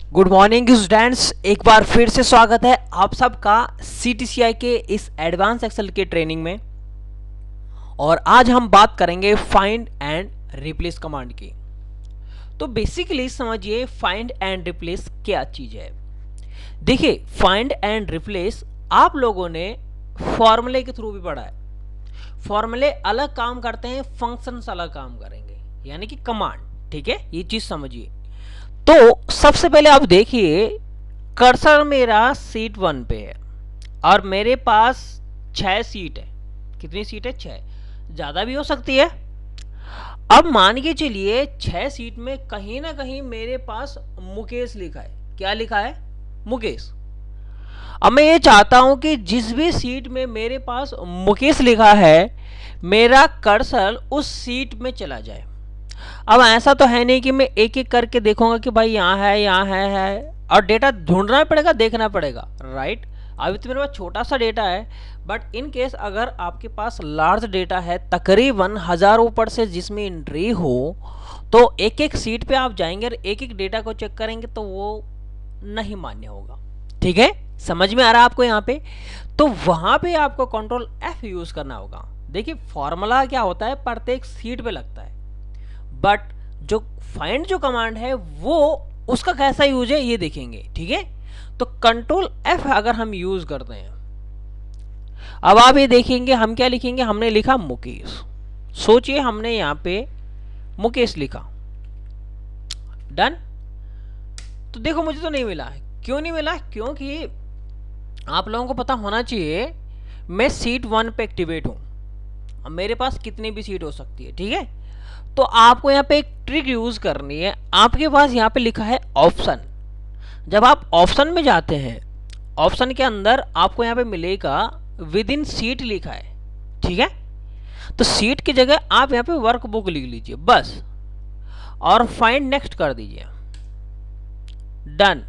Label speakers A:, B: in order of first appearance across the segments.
A: Good morning students, एक बार फिर से स्वागत है आप सबका CTCI के इस एडवांस एक्सेल के ट्रेनिंग में। और आज हम बात करेंगे फाइंड एंड रिप्लेस कमांड की। तो बेसिकली समझिए फाइंड एंड रिप्लेस क्या चीज़ है। देखिए, फाइंड एंड रिप्लेस आप लोगों ने फॉर्मूले के थ्रू भी पढ़ा है। फॉर्मूले अलग काम करते हैं, फंक्शंस अलग काम करेंगे, यानी कि कमांड। ठीक है, ये चीज़ समझिए। तो सबसे पहले आप देखिए, कर्सर मेरा सीट 1 पे है और मेरे पास 6 सीट है। कितनी सीट है? 6। ज़्यादा भी हो सकती है। अब मान के चलिए 6 सीट में कहीं ना कहीं मेरे पास मुकेश लिखा है। क्या लिखा है? मुकेश। अब मैं ये चाहता हूं कि जिस भी सीट में मेरे पास मुकेश लिखा है, मेरा कर्सर उस सीट में चला जाए। अब ऐसा तो है नहीं कि मैं एक एक करके देखूंगा कि भाई यहाँ है, यहाँ है, और डेटा ढूंढना पड़ेगा, देखना पड़ेगा, राइट। अभी तो मेरे पास छोटा सा डेटा है, बट इन केस अगर आपके पास लार्ज डेटा है, तकरीबन हज़ारों ऊपर से जिसमें एंट्री हो, तो एक एक सीट पे आप जाएंगे और एक एक डेटा को चेक करेंगे तो वो नहीं मान्य होगा। ठीक है, समझ में आ रहा है आपको यहाँ पे? तो वहां पे आपको कंट्रोल F यूज करना होगा। देखिए, फॉर्मूला क्या होता है, प्रत्येक सीट पे लगता है, बट जो फाइंड जो कमांड है वो उसका कैसा यूज है ये देखेंगे। ठीक है, तो कंट्रोल F अगर हम यूज करते हैं, अब आप ये देखेंगे हम क्या लिखेंगे। हमने लिखा मुकेश। सोचिए हमने यहां पे मुकेश लिखा, डन। तो देखो मुझे तो नहीं मिला है। क्यों नहीं मिला? क्योंकि आप लोगों को पता होना चाहिए मैं सीट 1 पे एक्टिवेट हूं। मेरे पास कितनी भी सीट हो सकती है। ठीक है, तो आपको यहाँ पे एक ट्रिक यूज करनी है। आपके पास यहाँ पे लिखा है ऑप्शन। जब आप ऑप्शन में जाते हैं, ऑप्शन के अंदर आपको यहाँ पे मिलेगा विद इन सीट लिखा है। ठीक है, तो सीट की जगह आप यहाँ पे वर्कबुक लिख लीजिए बस, और फाइंड नेक्स्ट कर दीजिए, डन।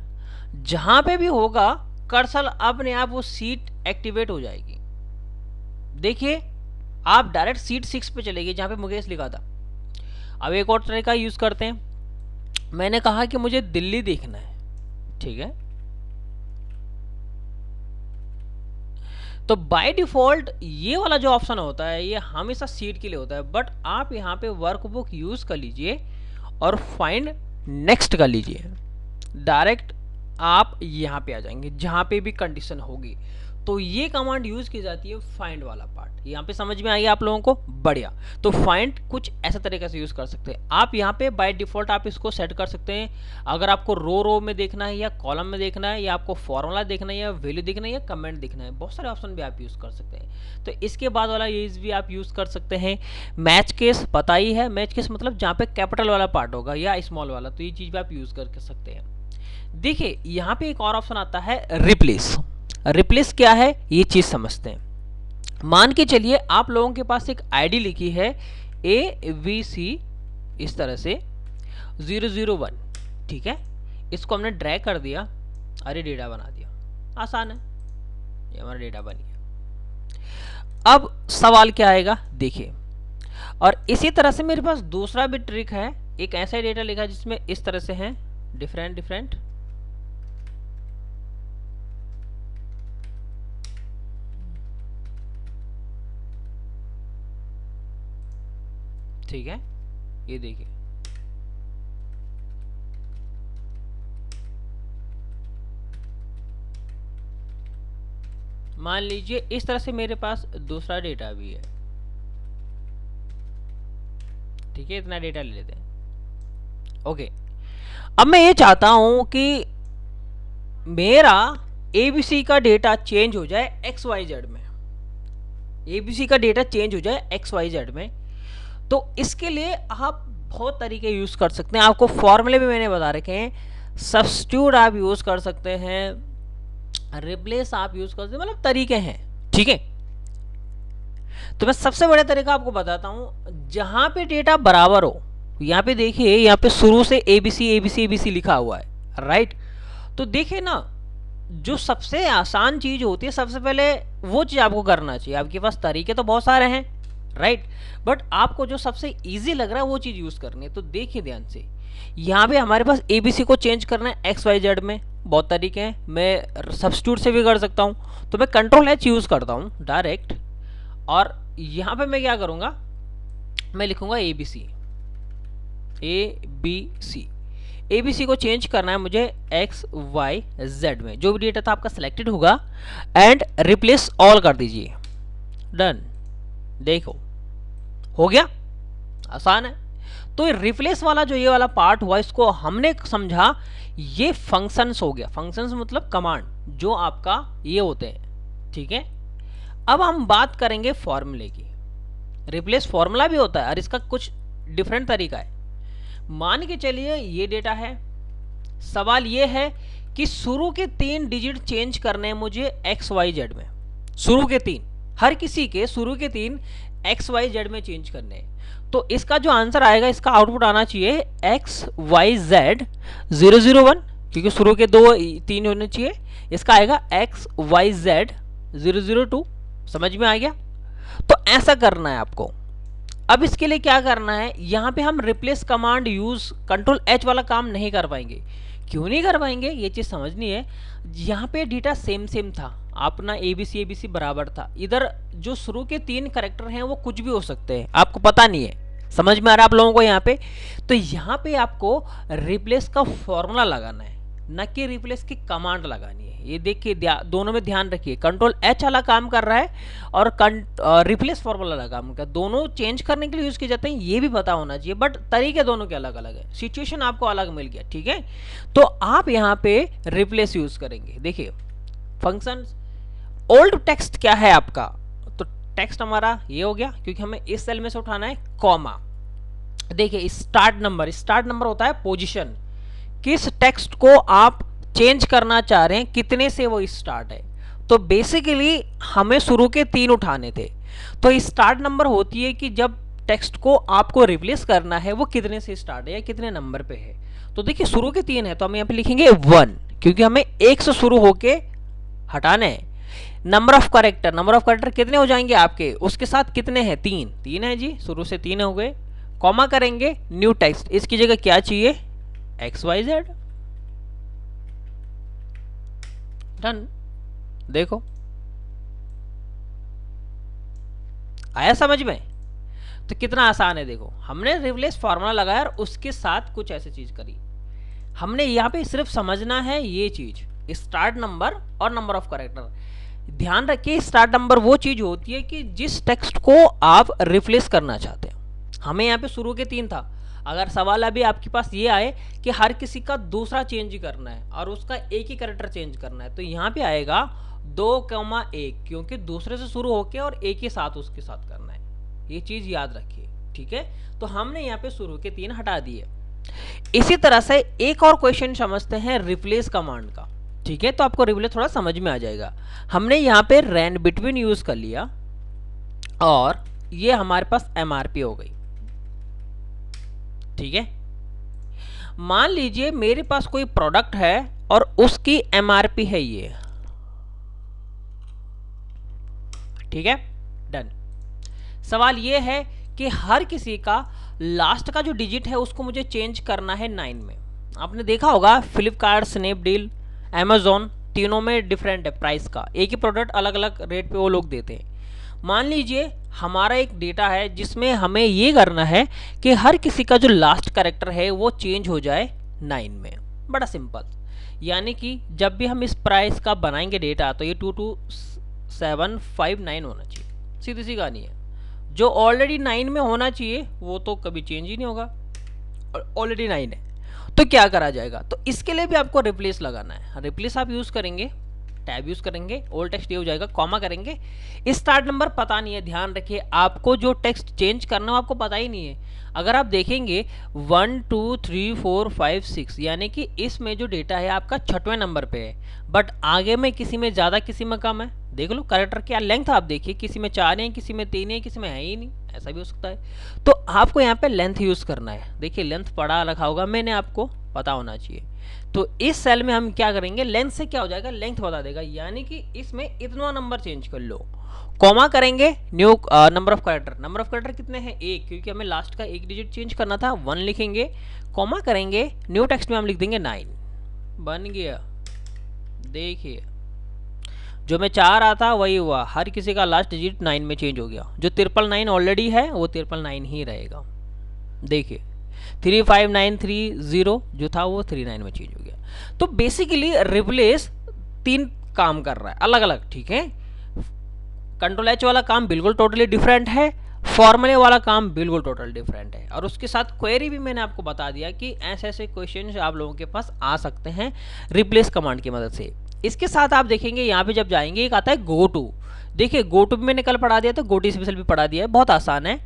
A: जहां पे भी होगा कर्सर अपने आप वो सीट एक्टिवेट हो जाएगी। देखिए, आप डायरेक्ट सीट 6 पे चले गए जहां पे मुकेश लिखा था। अब एक और तरीका यूज करते हैं। मैंने कहा कि मुझे दिल्ली देखना है। ठीक है, तो बाय डिफॉल्ट ये वाला जो ऑप्शन होता है ये हमेशा सीट के लिए होता है, बट आप यहाँ पे वर्कबुक यूज कर लीजिए और फाइंड नेक्स्ट कर लीजिए। डायरेक्ट आप यहाँ पे आ जाएंगे जहाँ पे भी कंडीशन होगी। तो ये कमांड यूज की जाती है फाइंड वाला पार्ट। यहाँ पे समझ में आई आप लोगों को? बढ़िया। तो फाइंड कुछ ऐसा तरीके से यूज कर सकते हैं आप। यहाँ पे बाय डिफॉल्ट आप इसको सेट कर सकते हैं। अगर आपको रो में देखना है या कॉलम में देखना है, या आपको फॉर्मूला देखना है, या वैल्यू देखना है, या कमेंट देखना है, बहुत सारे ऑप्शन भी आप यूज कर सकते हैं। तो इसके बाद वाला यूज भी आप यूज कर सकते हैं। मैच केस पता ही है। मैच केस मतलब जहाँ पे कैपिटल वाला पार्ट होगा या स्मॉल वाला, तो ये चीज भी आप यूज कर सकते हैं। देखिए, यहाँ पे एक और ऑप्शन आता है रिप्लेस। रिप्लेस क्या है ये चीज समझते हैं। मान के चलिए आप लोगों के पास एक आईडी लिखी है ABC इस तरह से 001। ठीक है, इसको हमने ड्रैग कर दिया, अरे डेटा बना दिया। आसान है, ये हमारा डेटा बन गया। अब सवाल क्या आएगा देखिए। और इसी तरह से मेरे पास दूसरा भी ट्रिक है। एक ऐसा डेटा लिखा जिसमें इस तरह से है डिफरेंट डिफरेंट। ठीक है, ये देखिए, मान लीजिए इस तरह से मेरे पास दूसरा डेटा भी है। ठीक है, इतना डेटा ले लेते हैं। ओके, अब मैं ये चाहता हूं कि मेरा ABC का डेटा चेंज हो जाए XYZ में। ABC का डेटा चेंज हो जाए XYZ में। तो इसके लिए आप बहुत तरीके यूज कर सकते हैं। आपको फॉर्मूले भी मैंने बता रखे हैं। सब्स्टिट्यूट आप यूज कर सकते हैं, रिप्लेस आप यूज कर सकते हैं, मतलब तरीके हैं। ठीक है, तो मैं सबसे बड़ा तरीका आपको बताता हूं। जहां पे डेटा बराबर हो, यहाँ पे देखिए, यहाँ पे शुरू से ABC ABC ABC लिखा हुआ है, राइट। तो देखिए ना, जो सबसे आसान चीज होती है, सबसे पहले वो चीज आपको करना चाहिए। आपके पास तरीके तो बहुत सारे हैं, राइट। बट आपको जो सबसे इजी लग रहा है वो चीज़ यूज़ करनी है। तो देखिए ध्यान से, यहाँ पे हमारे पास ABC को चेंज करना है एक्स वाई जेड में, बहुत तरीके हैं, मैं सब्स्टिट्यूट से भी कर सकता हूँ। तो मैं Ctrl+H यूज़ करता हूँ डायरेक्ट, और यहाँ पे मैं क्या करूँगा, मैं लिखूँगा ABC। ABC को चेंज करना है मुझे एक्स वाई जेड में, जो भी डेटा था आपका सिलेक्टेड होगा, एंड रिप्लेस ऑल कर दीजिए। डन। देखो हो गया, आसान है। तो रिप्लेस वाला जो ये वाला पार्ट हुआ, इसको हमने समझा ये फंक्शंस हो गया। फंक्शंस मतलब कमांड जो आपका ये होते हैं, ठीक है। अब हम बात करेंगे फॉर्मूले की। रिप्लेस फॉर्मूला भी होता है और इसका कुछ डिफरेंट तरीका है। मान के चलिए ये डेटा है, सवाल ये है कि शुरू के 3 डिजिट चेंज करने हैं मुझे एक्स वाई जेड में। शुरू के 3, हर किसी के शुरू के 3 एक्स वाई जेड में चेंज करने हैं। तो इसका जो आंसर आएगा, इसका आउटपुट आना चाहिए एक्स वाई जेड 001, क्योंकि शुरू के 3 होने चाहिए। इसका आएगा एक्स वाई जेड 002। समझ में आ गया? तो ऐसा करना है आपको। अब इसके लिए क्या करना है, यहाँ पे हम रिप्लेस कमांड यूज Ctrl+H वाला काम नहीं कर पाएंगे। क्यों नहीं कर पाएंगे, ये चीज़ समझनी है। यहाँ पे डेटा सेम था, अपना ABC बराबर था। इधर जो शुरू के 3 कैरेक्टर हैं वो कुछ भी हो सकते हैं, आपको पता नहीं है। समझ में आ रहा है आप लोगों को यहाँ पे? तो यहाँ पे आपको रिप्लेस का फॉर्मूला लगाना है, न कि रिप्लेस की कमांड लगानी है। ये देखिए, दोनों में ध्यान रखिए। Ctrl+H वाला काम कर रहा है और रिप्लेस फॉर्मूला वाला काम कर, दोनों चेंज करने के लिए यूज किए जाते हैं, ये भी पता होना चाहिए। बट तरीके दोनों के अलग अलग है, सिचुएशन आपको अलग मिल गया, ठीक है। तो आप यहाँ पे रिप्लेस यूज करेंगे। देखिए फंक्शन ओल्ड टेक्स्ट क्या है आपका, तो टेक्स्ट हमारा ये हो गया, क्योंकि हमें इस सेल में से उठाना है कॉमा। देखिए स्टार्ट नंबर होता है पोजीशन, किस टेक्स्ट को आप चेंज करना चाह रहे हैं, कितने से वो स्टार्ट है। तो बेसिकली हमें शुरू के 3 उठाने थे। तो स्टार्ट नंबर होती है कि जब टेक्स्ट को आपको रिप्लेस करना है वो कितने से स्टार्ट है या कितने नंबर पे है। तो देखिए शुरू के 3 है, तो हम यहाँ पे लिखेंगे 1, क्योंकि हमें 1 से शुरू होके हटाने हैं। नंबर ऑफ करेक्टर कितने हो जाएंगे आपके, उसके साथ कितने हैं, 3 है जी, शुरू से 3 हो गए। कॉमा करेंगे, न्यू टेक्स्ट, इसकी जगह क्या चाहिए, एक्स वाई जेड। डन। देखो आया समझ में? तो कितना आसान है। देखो हमने रिप्लेस फॉर्मूला लगाया और उसके साथ कुछ ऐसी चीज करी। हमने यहाँ पे सिर्फ समझना है ये चीज, स्टार्ट नंबर और नंबर ऑफ कैरेक्टर। ध्यान रखिए, स्टार्ट नंबर वो चीज होती है कि जिस टेक्स्ट को आप रिप्लेस करना चाहते हैं। हमें यहाँ पे शुरू के 3 था। अगर सवाल अभी आपके पास ये आए कि हर किसी का दूसरा चेंज करना है और उसका एक ही कैरेक्टर चेंज करना है, तो यहाँ पे आएगा 2,1, क्योंकि दूसरे से शुरू होके और एक ही साथ उसके साथ करना है। ये चीज याद रखिए, ठीक है। तो हमने यहाँ पे शुरू के 3 हटा दिए। इसी तरह से एक और क्वेश्चन समझते हैं रिप्लेस कमांड का, ठीक है। तो आपको रिप्लेस थोड़ा समझ में आ जाएगा। हमने यहाँ पे रैंड बिटवीन यूज कर लिया और ये हमारे पास MRP हो गई, ठीक है। मान लीजिए मेरे पास कोई प्रोडक्ट है और उसकी MRP है ये, ठीक है। डन। सवाल ये है कि हर किसी का लास्ट का जो डिजिट है उसको मुझे चेंज करना है 9 में। आपने देखा होगा फ्लिपकार्ट, स्नैपडील, अमेजोन, तीनों में डिफरेंट है प्राइस का, एक ही प्रोडक्ट अलग अलग रेट पे वो लोग देते हैं। मान लीजिए हमारा एक डेटा है जिसमें हमें ये करना है कि हर किसी का जो लास्ट कैरेक्टर है वो चेंज हो जाए 9 में। बड़ा सिंपल, यानी कि जब भी हम इस प्राइस का बनाएंगे डेटा, तो ये 22759 होना चाहिए। सीधी सी कहानी है, जो ऑलरेडी 9 में होना चाहिए वो तो कभी चेंज ही नहीं होगा, ऑलरेडी 9 है। तो क्या करा जाएगा, तो इसके लिए भी आपको रिप्लेस लगाना है। रिप्लेस आप यूज करेंगे, टैब यूज करेंगे, ओल्ड टेक्स्ट ये हो जाएगा, कॉमा करेंगे। स्टार्ट नंबर पता नहीं है, ध्यान रखिए आपको जो टेक्स्ट चेंज करना है आपको पता ही नहीं है। अगर आप देखेंगे 1 2 3 4 5 6, यानी कि इसमें जो डेटा है आपका 6वें नंबर पे है, बट आगे में किसी में ज़्यादा किसी में कम है। देख लो कैरेक्टर क्या लेंथ आप देखिए, किसी में 4 है, किसी में 3 है, किसी में है ही नहीं, ऐसा भी हो सकता है। तो आपको यहाँ पे लेंथ यूज़ करना है। देखिए लेंथ पढ़ा रखा होगा मैंने, आपको पता होना चाहिए। तो इस सेल में हम क्या करेंगे, लेंथ से क्या हो जाएगा, लेंथ बता देगा, यानी कि इसमें इतना नंबर चेंज कर लो। कॉमा करेंगे, new number of character, number of character कितने हैं 1, क्योंकि हमें लास्ट का एक डिजिट चेंज करना था, 1 लिखेंगे, कॉमा करेंगे, न्यू टेक्स्ट में हम लिख देंगे 9। बन गया। देखिए जो मैं चाह रहा था वही हुआ, हर किसी का लास्ट डिजिट 9 में चेंज हो गया। जो 999 ऑलरेडी है वो 999 ही रहेगा। देखिए 35930 जो था वो 39 में चेंज हो गया। तो बेसिकली रिप्लेस 3 काम कर रहा है अलग अलग, ठीक है। कंट्रोल एच वाला काम बिल्कुल टोटली डिफरेंट है, फॉर्मूले वाला काम बिल्कुल टोटल डिफरेंट है, और उसके साथ क्वेरी भी मैंने आपको बता दिया कि ऐसे ऐसे क्वेश्चन आप लोगों के पास आ सकते हैं रिप्लेस कमांड की मदद से। इसके साथ आप देखेंगे यहाँ पे जब जाएंगे एक आता है गो टू। देखिए गो टू भी मैंने कल पढ़ा दिया, तो गो टू स्पेशल भी पढ़ा दिया है, बहुत आसान है।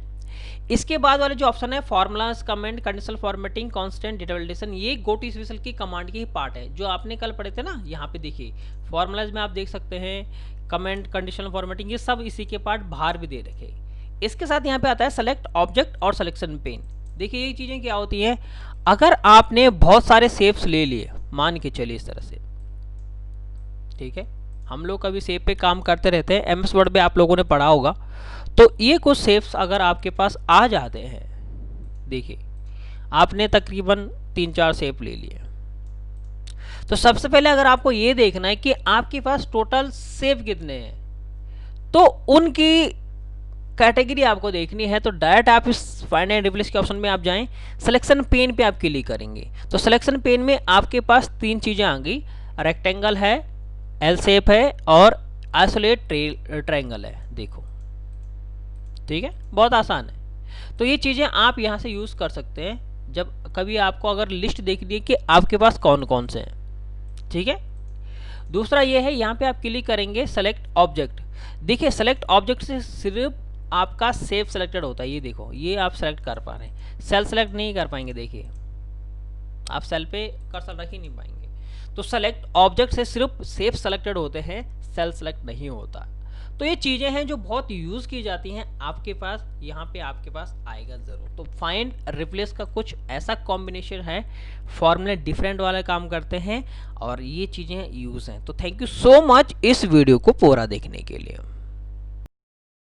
A: इसके बाद वाले जो ऑप्शन है formulas, comment, conditional formatting, constant, data validation, ये गो टू स्पेशल की कमांड की ही पार्ट है जो आपने कल पढ़े थे ना। यहाँ पे देखिए फॉर्मूलाज में आप देख सकते हैं, कमेंट, कंडीशनल फॉर्मेटिंग, ये सब इसी के पार्ट बाहर भी दे रखे। इसके साथ यहाँ पे आता है सेलेक्ट ऑब्जेक्ट और सिलेक्शन पेन। देखिए ये चीज़ें क्या होती हैं, अगर आपने बहुत सारे शेप्स ले लिए, मान के चलिए इस तरह से, ठीक है, हम लोग कभी शेप पे काम करते रहते हैं, एमएस वर्ड पे आप लोगों ने पढ़ा होगा। तो ये कुछ शेप्स अगर आपके पास आ जाते हैं, देखिए आपने तकरीबन 3-4 शेप ले लिए, तो सबसे पहले अगर आपको ये देखना है कि आपके पास टोटल शेप कितने हैं, तो उनकी कैटेगरी आपको देखनी है। तो डायरेक्ट आप इस फाइंड एंड रिप्लेस के ऑप्शन में आप जाएं, सिलेक्शन पेन पे आप क्लिक करेंगे, तो सिलेक्शन पेन में आपके पास 3 चीज़ें आ गई, रेक्टेंगल है, एल शेप है और आइसोलेट ट्रायंगल है। देखो ठीक है, बहुत आसान है। तो ये चीज़ें आप यहाँ से यूज़ कर सकते हैं जब कभी आपको अगर लिस्ट देखनी है कि आपके पास कौन कौन से हैं, ठीक है। दूसरा ये है, यहाँ पे आप क्लिक करेंगे सेलेक्ट ऑब्जेक्ट। देखिए सेलेक्ट ऑब्जेक्ट से सिर्फ आपका शेप सेलेक्टेड होता है, ये देखो ये आप सेलेक्ट कर पा रहे हैं, सेल सेलेक्ट नहीं कर पाएंगे। देखिए आप सेल पे कर्सर रख ही नहीं पाएंगे। तो सेलेक्ट ऑब्जेक्ट से सिर्फ शेप सेलेक्टेड होते हैं, सेल सेलेक्ट नहीं होता। तो ये चीज़ें हैं जो बहुत यूज़ की जाती हैं आपके पास, यहाँ पे आपके पास आएगा ज़रूर। तो फाइंड रिप्लेस का कुछ ऐसा कॉम्बिनेशन है, फॉर्मूले डिफरेंट वाले काम करते हैं और ये चीज़ें यूज़ हैं। तो थैंक यू सो मच इस वीडियो को पूरा देखने के लिए।